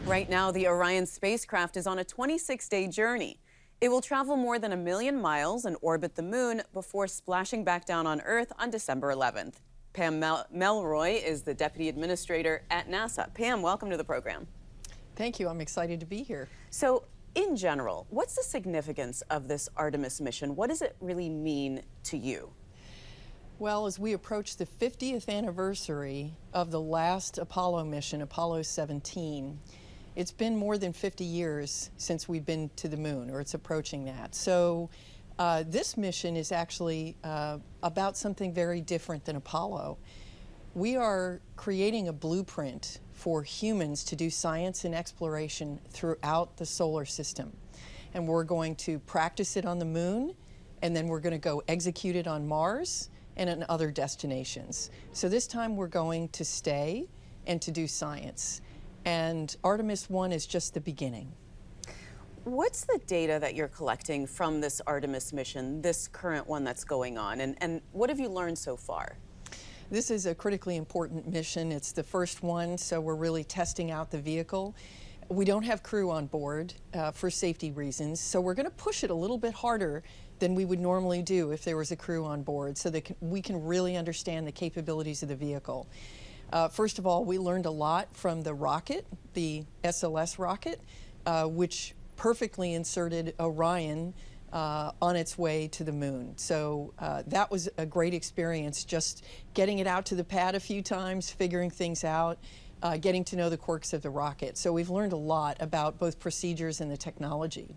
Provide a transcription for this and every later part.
Right now, the Orion spacecraft is on a 26-day journey. It will travel more than 1 million miles and orbit the moon before splashing back down on Earth on December 11th. Pam Melroy is the Deputy Administrator at NASA. Pam, welcome to the program. Thank you. I'm excited to be here. So, in general, what's the significance of this Artemis mission? What does it really mean to you? Well, as we approach the 50th anniversary of the last Apollo mission, Apollo 17, it's been more than 50 years since we've been to the moon, or it's approaching that. So this mission is actually about something very different than Apollo. We are creating a blueprint for humans to do science and exploration throughout the solar system. And we're going to practice it on the moon, and then we're going to go execute it on Mars and in other destinations. So this time we're going to stay and to do science. And Artemis 1 is just the beginning. What's the data that you're collecting from this Artemis mission, this current one that's going on, and what have you learned so far? This is a critically important mission. It's the first one, so we're really testing out the vehicle. We don't have crew on board for safety reasons, so we're going to push it a little bit harder than we would normally do if there was a crew on board, so that we can really understand the capabilities of the vehicle. First of all, we learned a lot from the rocket, the SLS rocket, which perfectly inserted Orion on its way to the moon. So that was a great experience, just getting it out to the pad a few times, figuring things out, getting to know the quirks of the rocket. So we've learned a lot about both procedures and the technology.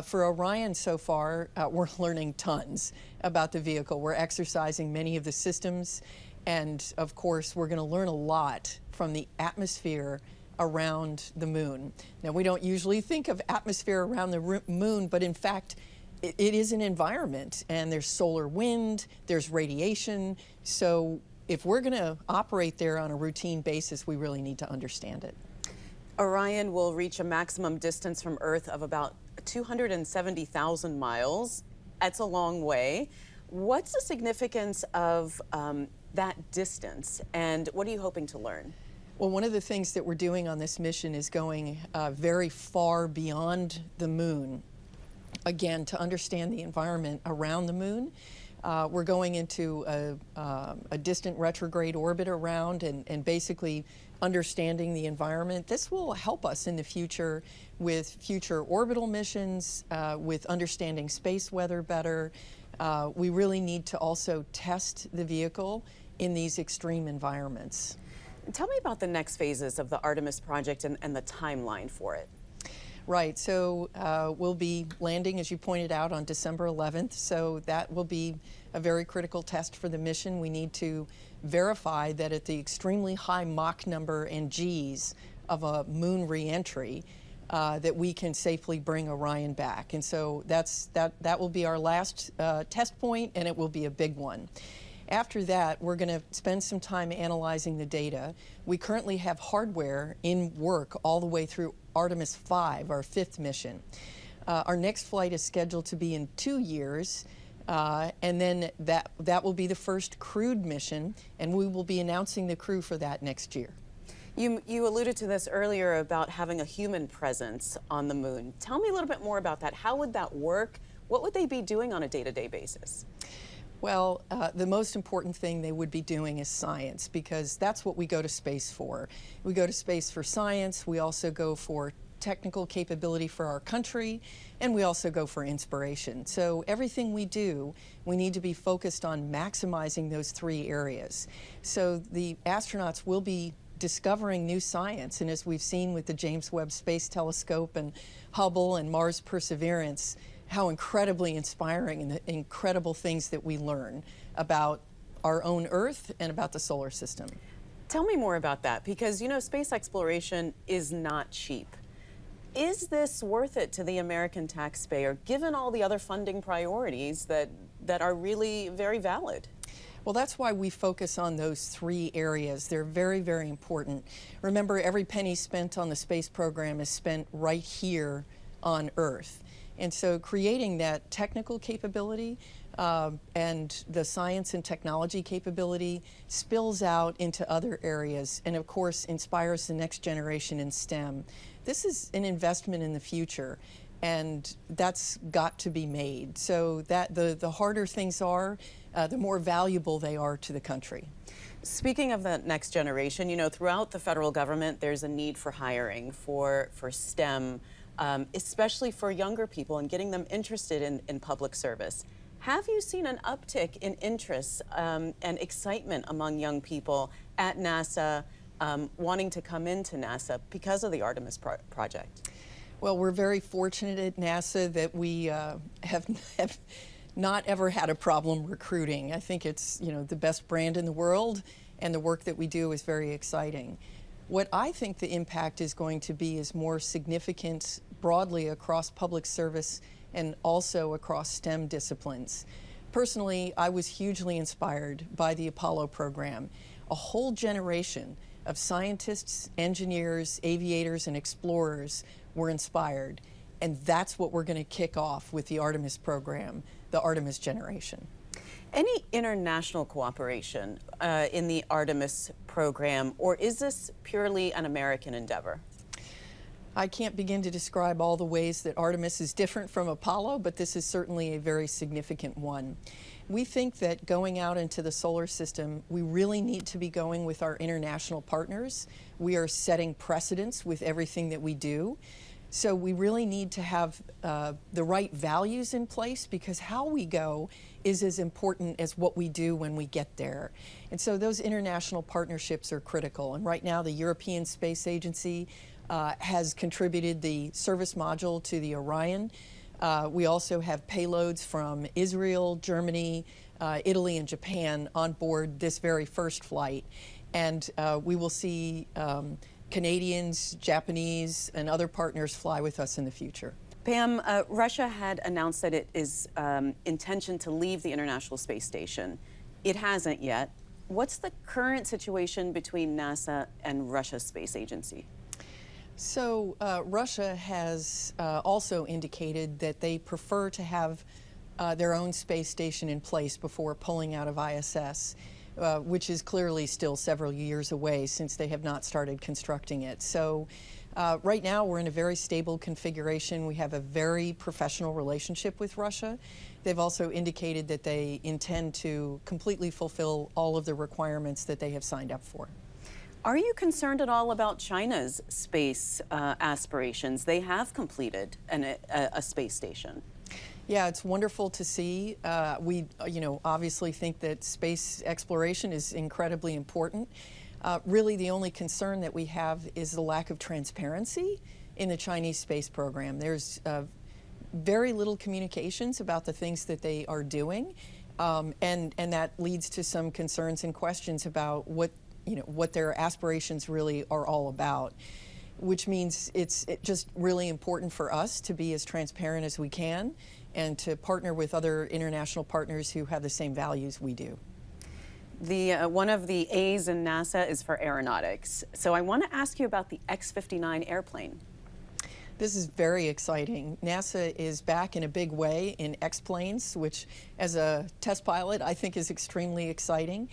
For Orion so far, we're learning tons about the vehicle. We're exercising many of the systems, and of course we're going to learn a lot from the atmosphere around the moon. Now, we don't usually think of atmosphere around the moon, but in fact it is an environment, and there's solar wind, there's radiation. So if we're going to operate there on a routine basis, we really need to understand it. Orion will reach a maximum distance from Earth of about 270,000 miles. That's a long way. What's the significance of that distance, and what are you hoping to learn? Well, one of the things that we're doing on this mission is going very far beyond the moon, again, to understand the environment around the moon. We're going into a distant retrograde orbit around and basically understanding the environment. This will help us in the future with future orbital missions, with understanding space weather better. We really need to also test the vehicle in these extreme environments. Tell me about the next phases of the Artemis project and the timeline for it. Right, so we'll be landing, as you pointed out, on December 11th, so that will be a very critical test for the mission. We need to verify that at the extremely high Mach number and Gs of a moon reentry, that we can safely bring Orion back. And so that will be our last test point, and it will be a big one. After that, we're going to spend some time analyzing the data. We currently have hardware in work all the way through Artemis 5, our 5th mission. Our next flight is scheduled to be in 2 years, and then that will be the first crewed mission, and we will be announcing the crew for that next year. You alluded to this earlier about having a human presence on the moon. Tell me a little bit more about that. How would that work? What would they be doing on a day-to-day basis? Well, the most important thing they would be doing is science, because that's what we go to space for. We go to space for science, we also go for technical capability for our country, and we also go for inspiration. So everything we do, we need to be focused on maximizing those 3 areas. So the astronauts will be discovering new science, and as we've seen with the James Webb Space Telescope and Hubble and Mars Perseverance, how incredibly inspiring and the incredible things that we learn about our own Earth and about the solar system. Tell me more about that, because, you know, space exploration is not cheap. Is this worth it to the American taxpayer, given all the other funding priorities that are really very valid? Well, that's why we focus on those 3 areas. They're very, very important. Remember, every penny spent on the space program is spent right here on Earth. And so creating that technical capability, and the science and technology capability spills out into other areas and, of course, inspires the next generation in STEM. This is an investment in the future, and that's got to be made. So that the harder things are, the more valuable they are to the country. Speaking of the next generation, you know, throughout the federal government, there's a need for hiring for STEM, especially for younger people and getting them interested in public service. Have you seen an uptick in interest and excitement among young people at NASA wanting to come into NASA because of the Artemis project? Well, we're very fortunate at NASA that we have not ever had a problem recruiting. I think it's, you know, the best brand in the world, and the work that we do is very exciting. What I think the impact is going to be is more significant broadly across public service and also across STEM disciplines. Personally, I was hugely inspired by the Apollo program. A whole generation of scientists, engineers, aviators, and explorers were inspired. And that's what we're going to kick off with the Artemis program, the Artemis generation. Any international cooperation in the Artemis program, or is this purely an American endeavor? I can't begin to describe all the ways that Artemis is different from Apollo, but this is certainly a very significant one. We think that going out into the solar system, we really need to be going with our international partners. We are setting precedents with everything that we do. So we really need to have the right values in place, because how we go is as important as what we do when we get there. And so those international partnerships are critical. And right now the European Space Agency has contributed the service module to the Orion. We also have payloads from Israel, Germany, Italy, and Japan on board this very first flight. And we will see Canadians, Japanese, and other partners fly with us in the future. Pam, Russia had announced that it is intention to leave the International Space Station. It hasn't yet. What's the current situation between NASA and Russia's space agency? So Russia has also indicated that they prefer to have their own space station in place before pulling out of ISS. Which is clearly still several years away since they have not started constructing it. So right now we're in a very stable configuration. We have a very professional relationship with Russia. They've also indicated that they intend to completely fulfill all of the requirements that they have signed up for. Are you concerned at all about China's space aspirations? They have completed a space station. Yeah, it's wonderful to see. We, obviously think that space exploration is incredibly important. Really, the only concern that we have is the lack of transparency in the Chinese space program. There's very little communications about the things that they are doing, and that leads to some concerns and questions about what their aspirations really are all about. Which means it's just really important for us to be as transparent as we can, and to partner with other international partners who have the same values we do. One of the A's in NASA is for aeronautics. So I want to ask you about the X-59 airplane. This is very exciting. NASA is back in a big way in X-planes, which as a test pilot I think is extremely exciting.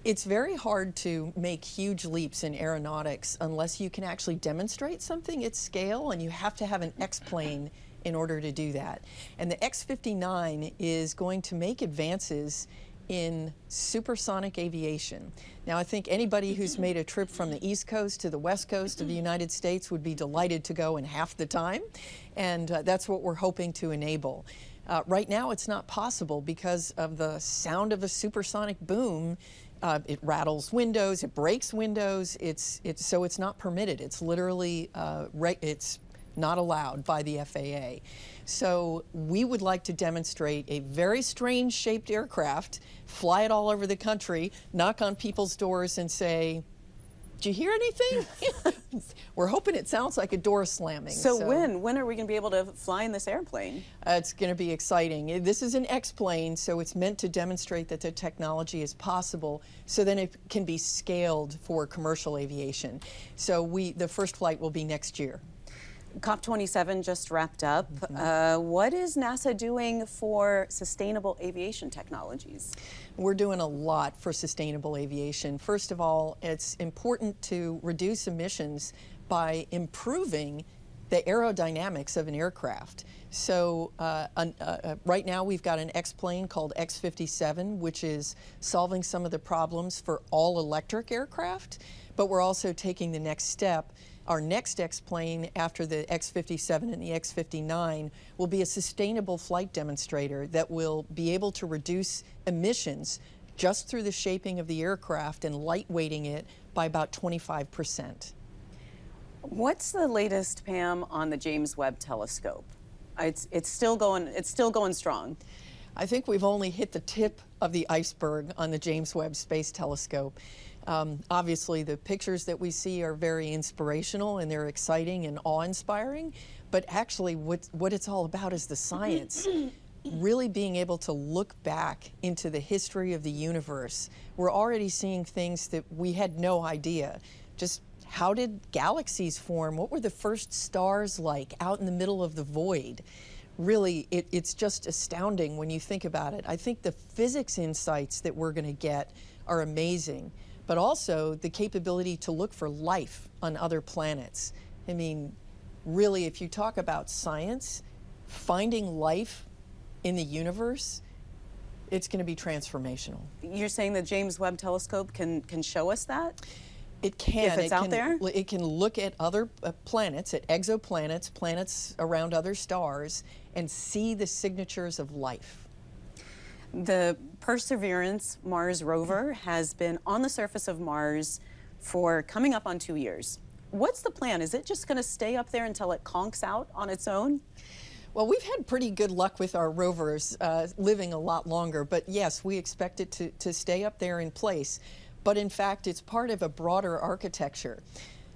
It's very hard to make huge leaps in aeronautics unless you can actually demonstrate something at scale, and you have to have an X-plane in order to do that. And the X-59 is going to make advances in supersonic aviation. Now, I think anybody who's made a trip from the East Coast to the West Coast of the United States would be delighted to go in half the time, and that's what we're hoping to enable. Right now, it's not possible because of the sound of a supersonic boom. It rattles windows, it breaks windows, so it's not permitted. It's literally, it's not allowed by the FAA. So we would like to demonstrate a very strange shaped aircraft, fly it all over the country, knock on people's doors and say, "Did you hear anything?" We're hoping it sounds like a door slamming. So when are we going to be able to fly in this airplane? It's going to be exciting. This is an X-plane, so it's meant to demonstrate that the technology is possible, so then it can be scaled for commercial aviation. So the first flight will be next year. COP27 just wrapped up. What is NASA doing for sustainable aviation technologies? We're doing a lot for sustainable aviation. First of all, it's important to reduce emissions by improving the aerodynamics of an aircraft. So right now we've got an X-plane called X-57, which is solving some of the problems for all electric aircraft, but we're also taking the next step. Our next X-plane after the X-57 and the X-59 will be a sustainable flight demonstrator that will be able to reduce emissions just through the shaping of the aircraft and lightweighting it by about 25%. What's the latest, Pam, on the James Webb Telescope? It's still going strong. I think we've only hit the tip of the iceberg on the James Webb Space Telescope. Obviously, the pictures that we see are very inspirational and they're exciting and awe-inspiring, but actually what it's all about is the science. Really being able to look back into the history of the universe. We're already seeing things that we had no idea. Just how did galaxies form? What were the first stars like out in the middle of the void? Really, it's just astounding when you think about it. I think the physics insights that we're going to get are amazing, but also the capability to look for life on other planets. I mean, really, if you talk about science, finding life in the universe, it's going to be transformational. You're saying the James Webb Telescope can show us that? It can. If it's out there? It can look at other planets, at exoplanets, planets around other stars, and see the signatures of life. The Perseverance Mars rover has been on the surface of Mars for coming up on 2 years. What's the plan? Is it just going to stay up there until it conks out on its own? Well, we've had pretty good luck with our rovers living a lot longer, but yes, we expect it to stay up there in place. But in fact, it's part of a broader architecture.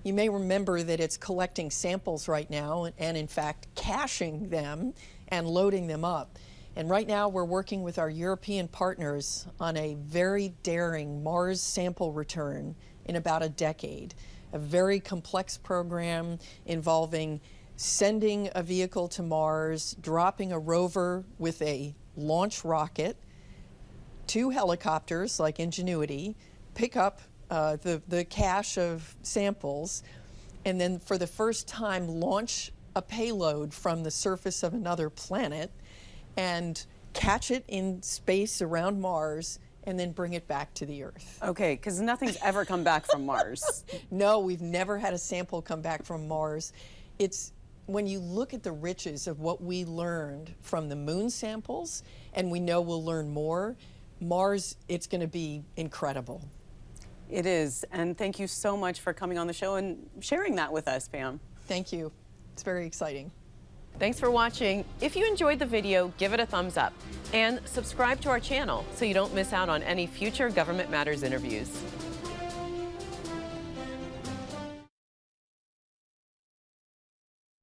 You may remember that it's collecting samples right now and in fact caching them and loading them up. And right now we're working with our European partners on a very daring Mars sample return in about a decade. A very complex program involving sending a vehicle to Mars, dropping a rover with a launch rocket, 2 helicopters like Ingenuity, pick up the cache of samples, and then for the first time launch a payload from the surface of another planet and catch it in space around Mars and then bring it back to the Earth. Okay, because nothing's ever come back from Mars. No, we've never had a sample come back from Mars. It's when you look at the riches of what we learned from the moon samples, and we know we'll learn more, Mars, it's going to be incredible. It is, and thank you so much for coming on the show and sharing that with us, Pam. Thank you. It's very exciting. Thanks for watching. If you enjoyed the video, give it a thumbs up and subscribe to our channel so you don't miss out on any future Government Matters interviews.